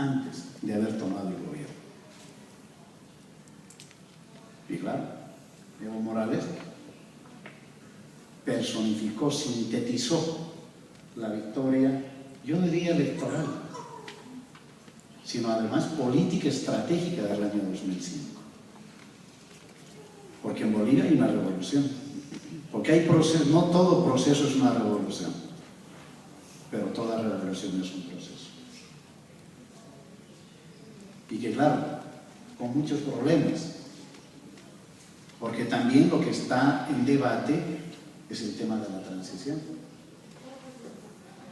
antes de haber tomado el gobierno. Y claro, Evo Morales personificó, sintetizó la victoria, yo no diría electoral, sino además política estratégica del año 2005. Porque en Bolivia hay una revolución. Porque hay procesos, no todo proceso es una revolución, pero toda revolución es un proceso. Y que claro, con muchos problemas, porque también lo que está en debate es el tema de la transición.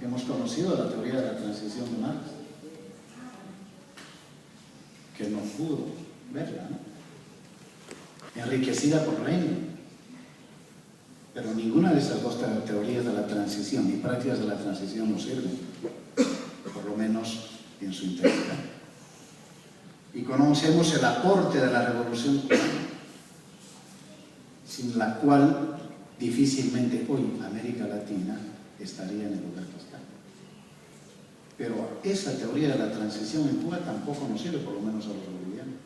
Hemos conocido la teoría de la transición de Marx, que no pudo verla, ¿no? Enriquecida por Lenin. Pero ninguna de esas dos teorías de la transición y prácticas de la transición nos sirven, por lo menos en su integridad. Y conocemos el aporte de la Revolución Cubana, sin la cual difícilmente hoy América Latina estaría en el lugar que está. Pero esa teoría de la transición en Cuba tampoco nos sirve, por lo menos a los bolivianos.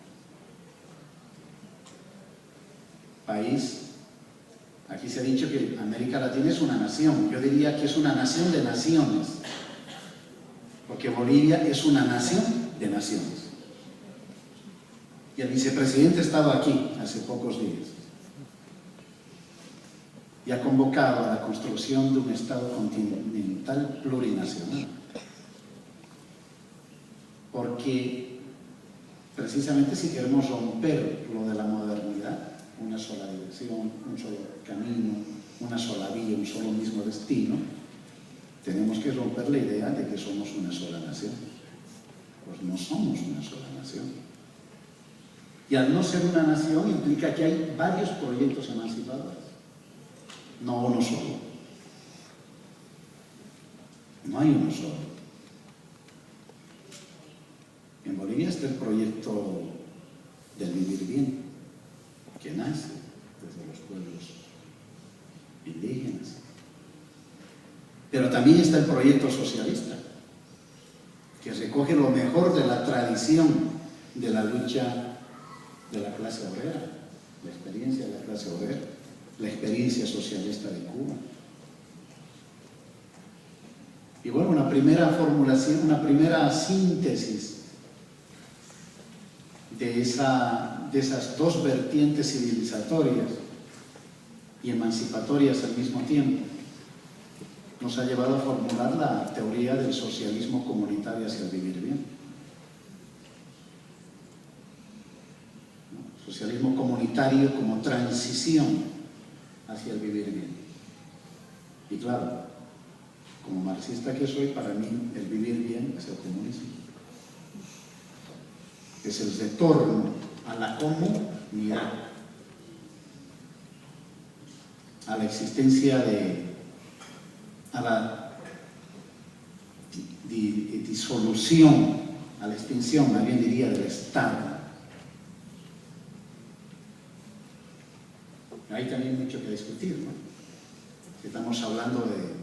País, aquí se ha dicho que América Latina es una nación, yo diría que es una nación de naciones, porque Bolivia es una nación de naciones. Y el vicepresidente estaba aquí hace pocos días y ha convocado a la construcción de un Estado continental plurinacional. Porque precisamente si queremos romper lo de la modernidad, una sola dirección, un solo camino, una sola vía, un solo mismo destino, tenemos que romper la idea de que somos una sola nación. Pues no somos una sola nación. Y al no ser una nación implica que hay varios proyectos emancipadores, no uno solo. No hay uno solo. En Bolivia está el proyecto del vivir bien, que nace desde los pueblos indígenas. Pero también está el proyecto socialista, que recoge lo mejor de la tradición de la lucha de la clase obrera, la experiencia de la clase obrera, la experiencia socialista de Cuba. Y bueno, una primera formulación, una primera síntesis de esas dos vertientes civilizatorias y emancipatorias al mismo tiempo, nos ha llevado a formular la teoría del socialismo comunitario hacia el vivir bien. Socialismo comunitario como transición hacia el vivir bien. Y claro, como marxista que soy, para mí el vivir bien es el comunismo. Es el retorno a la comunidad, a la existencia a la disolución, a la extinción, más bien diría, del Estado. Hay también mucho que discutir, ¿no? Estamos hablando de,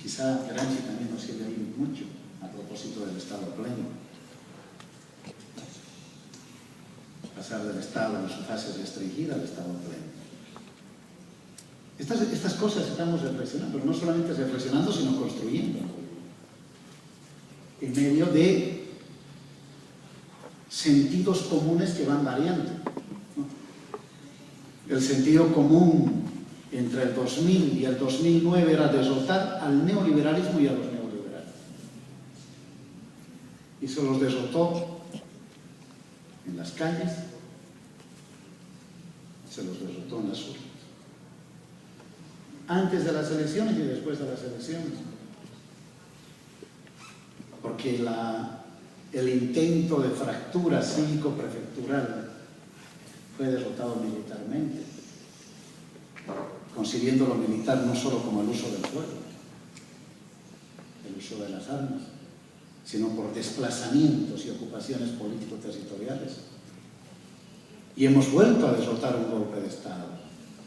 quizá Gramsci también nos sirve ahí mucho a propósito del Estado pleno. Pasar del Estado en su fase restringida al Estado pleno. Estas cosas estamos reflexionando, pero no solamente reflexionando, sino construyendo. En medio de sentidos comunes que van variando. El sentido común entre el 2000 y el 2009 era derrotar al neoliberalismo y a los neoliberales. Y se los derrotó en las calles, se los derrotó en las urnas. Antes de las elecciones y después de las elecciones. Porque el intento de fractura cívico-prefectural fue derrotado militarmente, concibiendo lo militar no solo como el uso del fuego, el uso de las armas, sino por desplazamientos y ocupaciones político-territoriales. Y hemos vuelto a derrotar un golpe de Estado,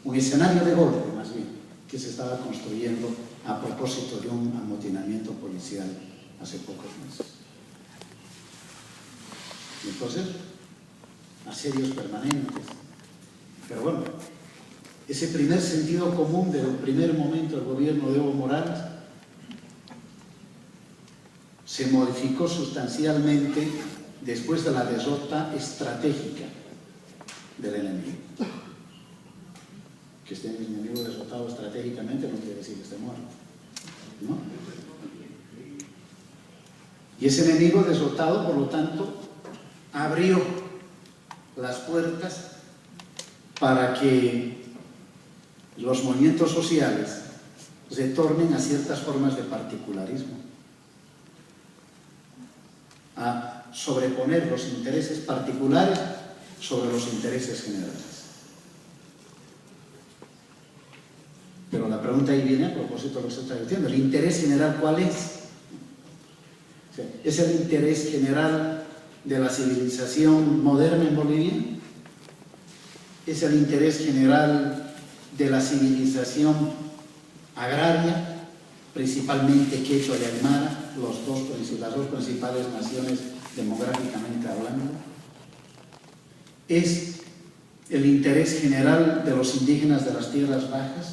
un escenario de golpe más bien, que se estaba construyendo a propósito de un amotinamiento policial hace pocos meses. Y entonces, asedios permanentes. Pero bueno, ese primer sentido común del primer momento del gobierno de Evo Morales se modificó sustancialmente después de la derrota estratégica del enemigo. Que esté el enemigo derrotado estratégicamente no quiere decir que esté muerto, ¿no? Y ese enemigo derrotado, por lo tanto, abrió las puertas para que los movimientos sociales retornen a ciertas formas de particularismo, a sobreponer los intereses particulares sobre los intereses generales. Pero la pregunta ahí viene a propósito de lo que se está diciendo. ¿El interés general cuál es? O sea, ¿es el interés general de la civilización moderna en Bolivia? ¿Es el interés general de la civilización agraria, principalmente quechua y aymara, las dos principales naciones demográficamente hablando? ¿Es el interés general de los indígenas de las tierras bajas,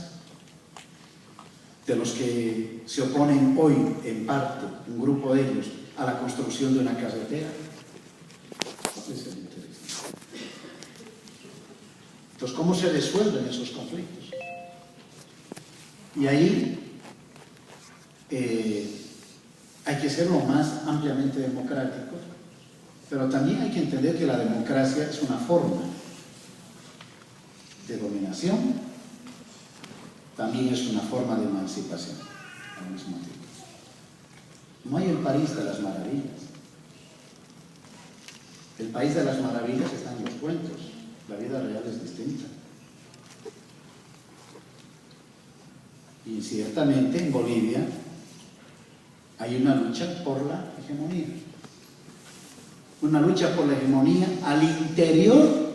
de los que se oponen hoy, en parte, un grupo de ellos, a la construcción de una carretera? ¿Cuál es el interés? Entonces, ¿cómo se resuelven esos conflictos? Y ahí hay que ser lo más ampliamente democrático, pero también hay que entender que la democracia es una forma de dominación, también es una forma de emancipación al mismo tiempo. No hay el país de las maravillas. El país de las maravillas está en los cuentos, la vida real es distinta. Y ciertamente en Bolivia hay una lucha por la hegemonía. Una lucha por la hegemonía al interior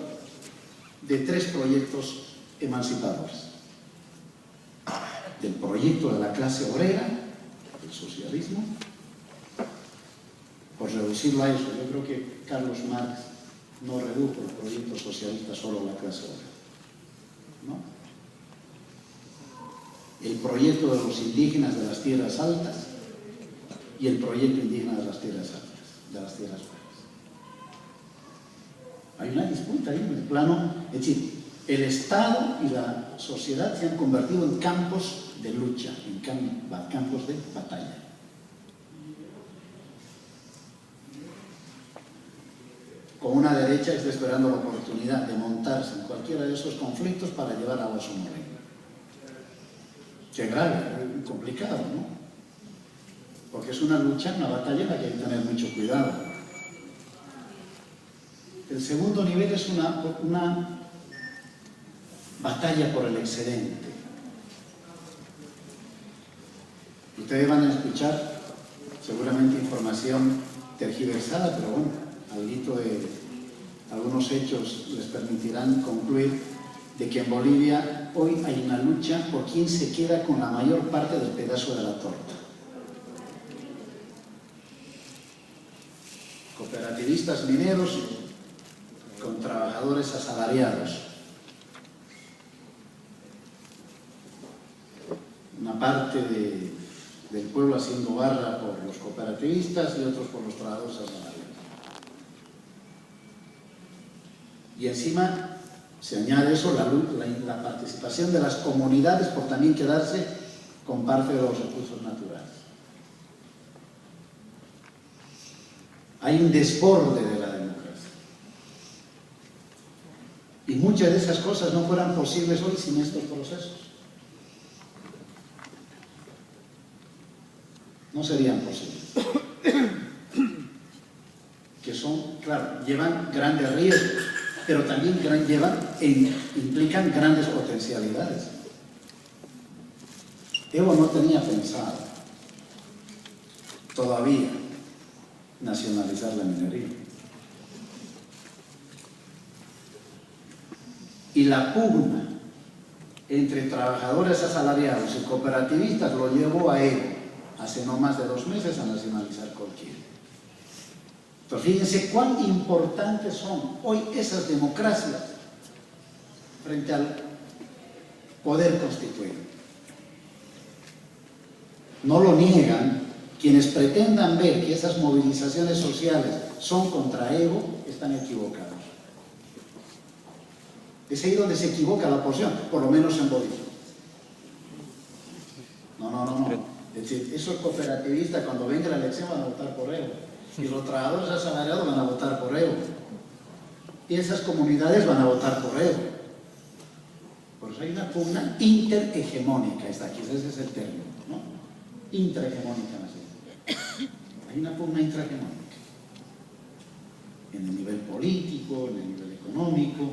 de tres proyectos emancipadores. Del proyecto de la clase obrera, el socialismo, por reducirlo a eso. Yo creo que Carlos Marx no redujo el proyecto socialista solo a la clase obrera, ¿no? El proyecto de los indígenas de las tierras altas y el proyecto indígena de las tierras altas, de las tierras bajas. Hay una disputa ahí en el plano, es decir, el Estado y la sociedad se han convertido en campos de lucha, en campos de batalla. Con una derecha está esperando la oportunidad de montarse en cualquiera de esos conflictos para llevar a su moreno. Qué grave, complicado, ¿no? Porque es una lucha, una batalla en la que hay que tener mucho cuidado. El segundo nivel es una batalla por el excedente. Ustedes van a escuchar seguramente información tergiversada, pero bueno, algo de algunos hechos les permitirán concluir de que en Bolivia hoy hay una lucha por quién se queda con la mayor parte del pedazo de la torta. Cooperativistas mineros con trabajadores asalariados. Una parte del pueblo haciendo barra por los cooperativistas y otros por los trabajadores asalariados. Y encima se añade eso, la participación de las comunidades por también quedarse con parte de los recursos naturales. Hay un desborde de la democracia. Y muchas de esas cosas no fueran posibles hoy sin estos procesos. No serían posibles. Que son, claro, llevan grandes riesgos, pero también implican grandes potencialidades. Evo no tenía pensado todavía nacionalizar la minería. Y la pugna entre trabajadores asalariados y cooperativistas lo llevó a Evo, hace no más de 2 meses, a nacionalizar Colquiri. Entonces, fíjense cuán importantes son hoy esas democracias frente al poder constituido. No lo niegan. Quienes pretendan ver que esas movilizaciones sociales son contra Evo, están equivocados. Es ahí donde se equivoca la posición, por lo menos en Bolivia. No. Es decir, esos cooperativistas cuando venga la elección van a votar por Evo. Y los trabajadores asalariados van a votar por Evo. Y esas comunidades van a votar por Evo. Por eso hay una pugna interhegemónica, quizás ese es el término, ¿no? Intrahegemónica, más bien. Hay una pugna intrahegemónica. En el nivel político, en el nivel económico,